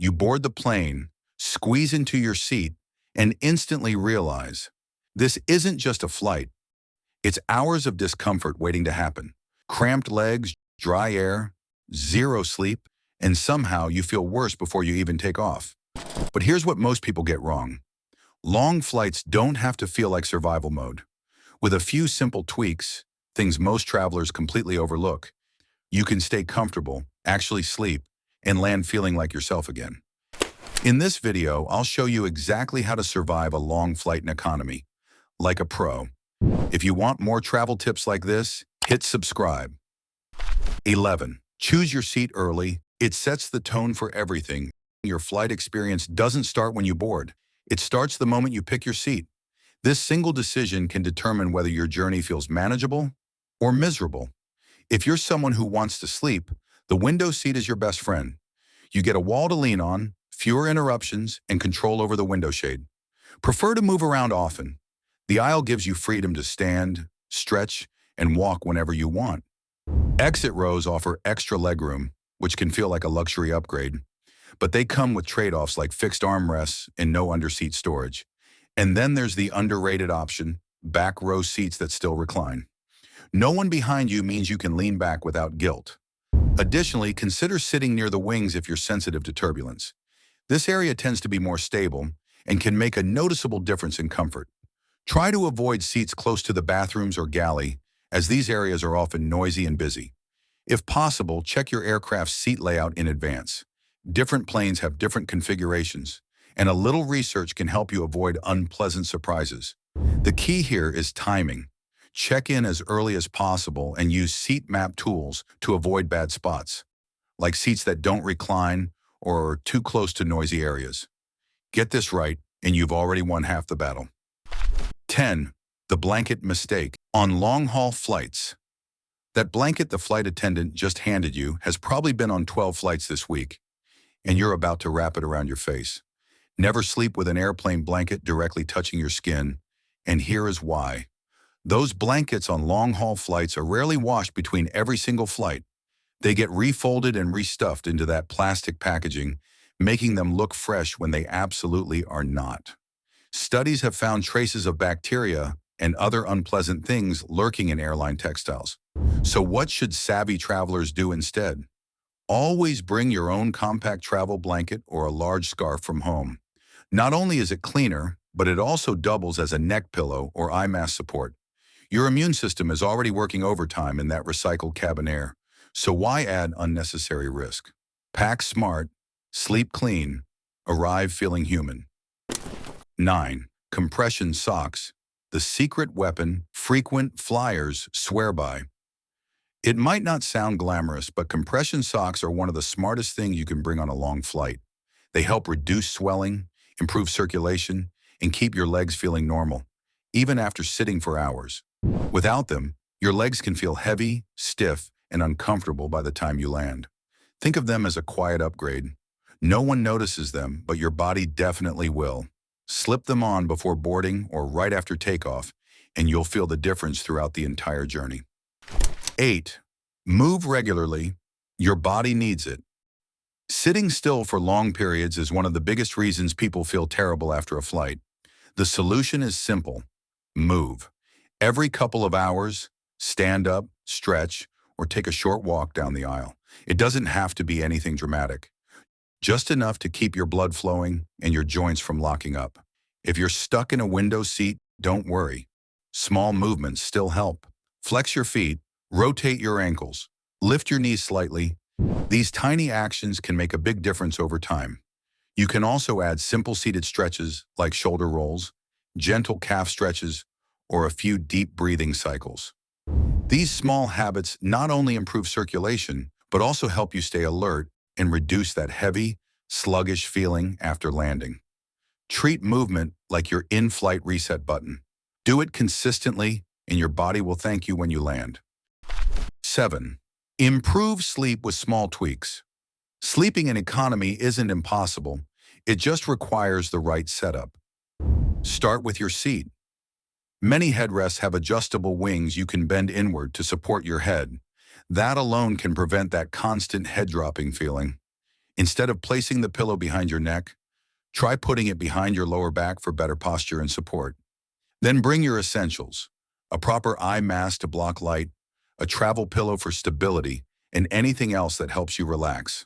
You board the plane, squeeze into your seat, and instantly realize this isn't just a flight. It's hours of discomfort waiting to happen. Cramped legs, dry air, zero sleep, and somehow you feel worse before you even take off. But here's what most people get wrong. Long flights don't have to feel like survival mode. With a few simple tweaks, things most travelers completely overlook, you can stay comfortable, actually sleep, and land feeling like yourself again. In this video, I'll show you exactly how to survive a long flight in economy, like a pro. If you want more travel tips like this, hit subscribe. 11. Choose your seat early. It sets the tone for everything. Your flight experience doesn't start when you board. It starts the moment you pick your seat. This single decision can determine whether your journey feels manageable or miserable. If you're someone who wants to sleep, the window seat is your best friend. You get a wall to lean on, fewer interruptions, and control over the window shade. Prefer to move around often. The aisle gives you freedom to stand, stretch, and walk whenever you want. Exit rows offer extra legroom, which can feel like a luxury upgrade, but they come with trade-offs like fixed armrests and no underseat storage. And then there's the underrated option, back row seats that still recline. No one behind you means you can lean back without guilt. Additionally, consider sitting near the wings if you're sensitive to turbulence. This area tends to be more stable and can make a noticeable difference in comfort. Try to avoid seats close to the bathrooms or galley, as these areas are often noisy and busy. If possible, check your aircraft's seat layout in advance. Different planes have different configurations, and a little research can help you avoid unpleasant surprises. The key here is timing. Check in as early as possible and use seat map tools to avoid bad spots, like seats that don't recline or are too close to noisy areas. Get this right, and you've already won half the battle. 10. The blanket mistake. On long-haul flights, that blanket the flight attendant just handed you has probably been on 12 flights this week, and you're about to wrap it around your face. Never sleep with an airplane blanket directly touching your skin, and here is why. Those blankets on long-haul flights are rarely washed between every single flight. They get refolded and restuffed into that plastic packaging, making them look fresh when they absolutely are not. Studies have found traces of bacteria and other unpleasant things lurking in airline textiles. So what should savvy travelers do instead? Always bring your own compact travel blanket or a large scarf from home. Not only is it cleaner, but it also doubles as a neck pillow or eye mask support. Your immune system is already working overtime in that recycled cabin air, so why add unnecessary risk? Pack smart, sleep clean, arrive feeling human. 9. Compression socks. The secret weapon frequent flyers swear by. It might not sound glamorous, but compression socks are one of the smartest things you can bring on a long flight. They help reduce swelling, improve circulation, and keep your legs feeling normal, even after sitting for hours. Without them, your legs can feel heavy, stiff, and uncomfortable by the time you land. Think of them as a quiet upgrade. No one notices them, but your body definitely will. Slip them on before boarding or right after takeoff, and you'll feel the difference throughout the entire journey. 8. Move regularly. Your body needs it. Sitting still for long periods is one of the biggest reasons people feel terrible after a flight. The solution is simple. Move. Every couple of hours, stand up, stretch, or take a short walk down the aisle. It doesn't have to be anything dramatic. Just enough to keep your blood flowing and your joints from locking up. If you're stuck in a window seat, don't worry. Small movements still help. Flex your feet, rotate your ankles, lift your knees slightly. These tiny actions can make a big difference over time. You can also add simple seated stretches like shoulder rolls, gentle calf stretches, or a few deep breathing cycles. These small habits not only improve circulation, but also help you stay alert and reduce that heavy, sluggish feeling after landing. Treat movement like your in-flight reset button. Do it consistently, and your body will thank you when you land. 7. Improve sleep with small tweaks. Sleeping in economy isn't impossible. It just requires the right setup. Start with your seat. Many headrests have adjustable wings you can bend inward to support your head. That alone can prevent that constant head-dropping feeling. Instead of placing the pillow behind your neck, try putting it behind your lower back for better posture and support. Then bring your essentials: a proper eye mask to block light, a travel pillow for stability, and anything else that helps you relax.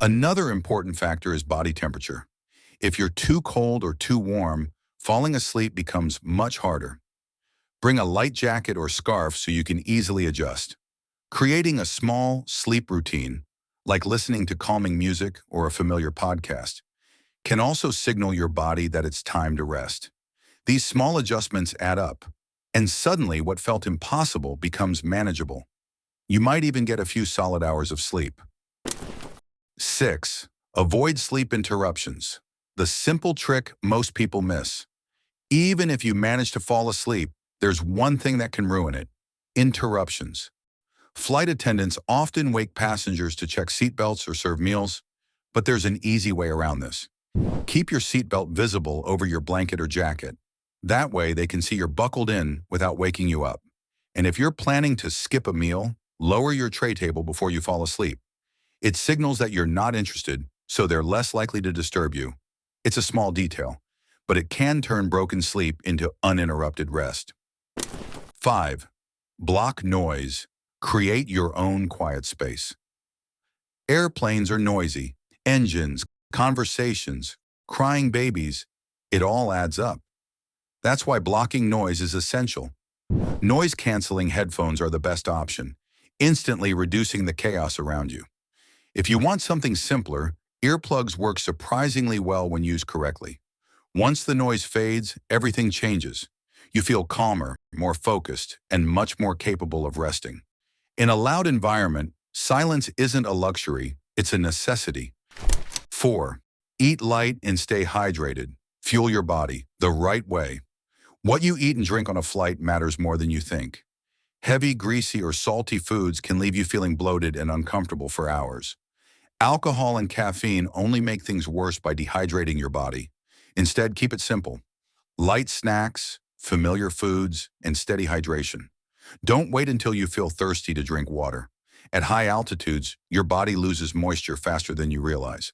Another important factor is body temperature. If you're too cold or too warm, falling asleep becomes much harder. Bring a light jacket or scarf so you can easily adjust. Creating a small sleep routine, like listening to calming music or a familiar podcast, can also signal your body that it's time to rest. These small adjustments add up, and suddenly what felt impossible becomes manageable. You might even get a few solid hours of sleep. 6. Avoid sleep interruptions. The simple trick most people miss. Even if you manage to fall asleep, there's one thing that can ruin it: interruptions. Flight attendants often wake passengers to check seatbelts or serve meals, but there's an easy way around this. Keep your seatbelt visible over your blanket or jacket. That way they can see you're buckled in without waking you up. And if you're planning to skip a meal, lower your tray table before you fall asleep. It signals that you're not interested, so they're less likely to disturb you. It's a small detail, but it can turn broken sleep into uninterrupted rest. 5. Block noise. Create your own quiet space. Airplanes are noisy. Engines, conversations, crying babies, it all adds up. That's why blocking noise is essential. Noise-canceling headphones are the best option, instantly reducing the chaos around you. If you want something simpler, earplugs work surprisingly well when used correctly. Once the noise fades, everything changes. You feel calmer, more focused, and much more capable of resting. In a loud environment, silence isn't a luxury, it's a necessity. 4. Eat light and stay hydrated. Fuel your body the right way. What you eat and drink on a flight matters more than you think. Heavy, greasy, or salty foods can leave you feeling bloated and uncomfortable for hours. Alcohol and caffeine only make things worse by dehydrating your body. Instead, keep it simple: light snacks, familiar foods, and steady hydration. Don't wait until you feel thirsty to drink water. At high altitudes, your body loses moisture faster than you realize.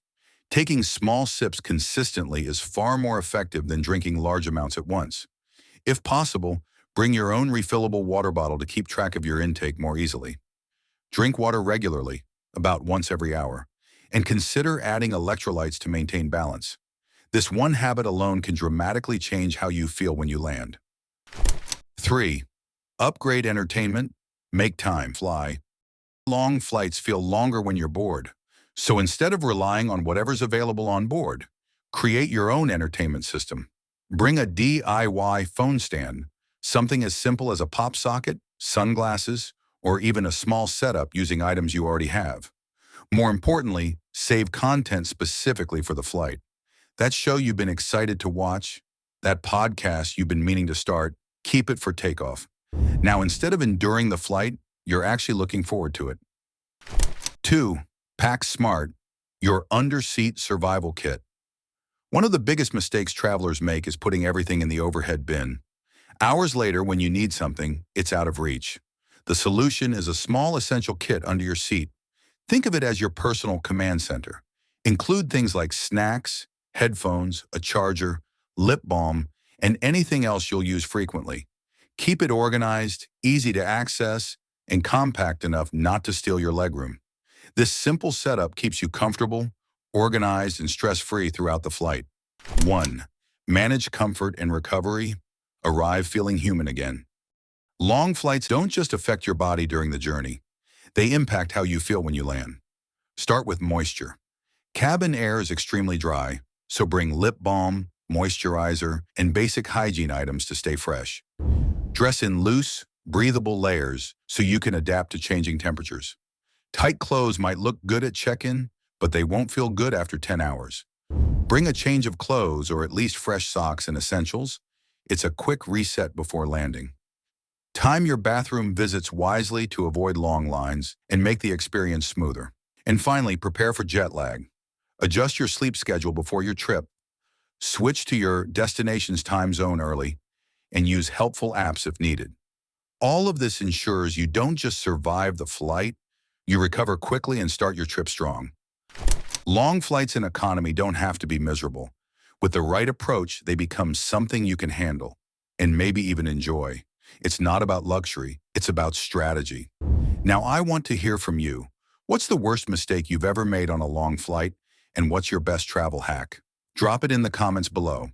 Taking small sips consistently is far more effective than drinking large amounts at once. If possible, bring your own refillable water bottle to keep track of your intake more easily. Drink water regularly, about once every hour, and consider adding electrolytes to maintain balance. This one habit alone can dramatically change how you feel when you land. 3. Upgrade entertainment. Make time fly. Long flights feel longer when you're bored. So instead of relying on whatever's available on board, create your own entertainment system. Bring a DIY phone stand, something as simple as a pop socket, sunglasses, or even a small setup using items you already have. More importantly, save content specifically for the flight. That show you've been excited to watch, that podcast you've been meaning to start, keep it for takeoff. Now, instead of enduring the flight, you're actually looking forward to it. 2. Pack smart. Your under-seat survival kit. One of the biggest mistakes travelers make is putting everything in the overhead bin. Hours later, when you need something, it's out of reach. The solution is a small essential kit under your seat. Think of it as your personal command center. Include things like snacks, headphones, a charger, lip balm, and anything else you'll use frequently. Keep it organized, easy to access, and compact enough not to steal your legroom. This simple setup keeps you comfortable, organized, and stress-free throughout the flight. 1. Manage comfort and recovery. Arrive feeling human again. Long flights don't just affect your body during the journey. They impact how you feel when you land. Start with moisture. Cabin air is extremely dry, so bring lip balm, moisturizer, and basic hygiene items to stay fresh. Dress in loose, breathable layers so you can adapt to changing temperatures. Tight clothes might look good at check-in, but they won't feel good after 10 hours. Bring a change of clothes or at least fresh socks and essentials. It's a quick reset before landing. Time your bathroom visits wisely to avoid long lines and make the experience smoother. And finally, prepare for jet lag. Adjust your sleep schedule before your trip. Switch to your destination's time zone early and use helpful apps if needed. All of this ensures you don't just survive the flight, you recover quickly and start your trip strong. Long flights in economy don't have to be miserable. With the right approach, they become something you can handle and maybe even enjoy. It's not about luxury, it's about strategy. Now, I want to hear from you. What's the worst mistake you've ever made on a long flight, and what's your best travel hack? Drop it in the comments below.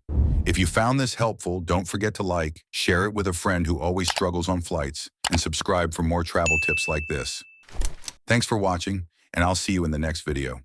If you found this helpful, don't forget to like, share it with a friend who always struggles on flights, and subscribe for more travel tips like this. Thanks for watching, and I'll see you in the next video.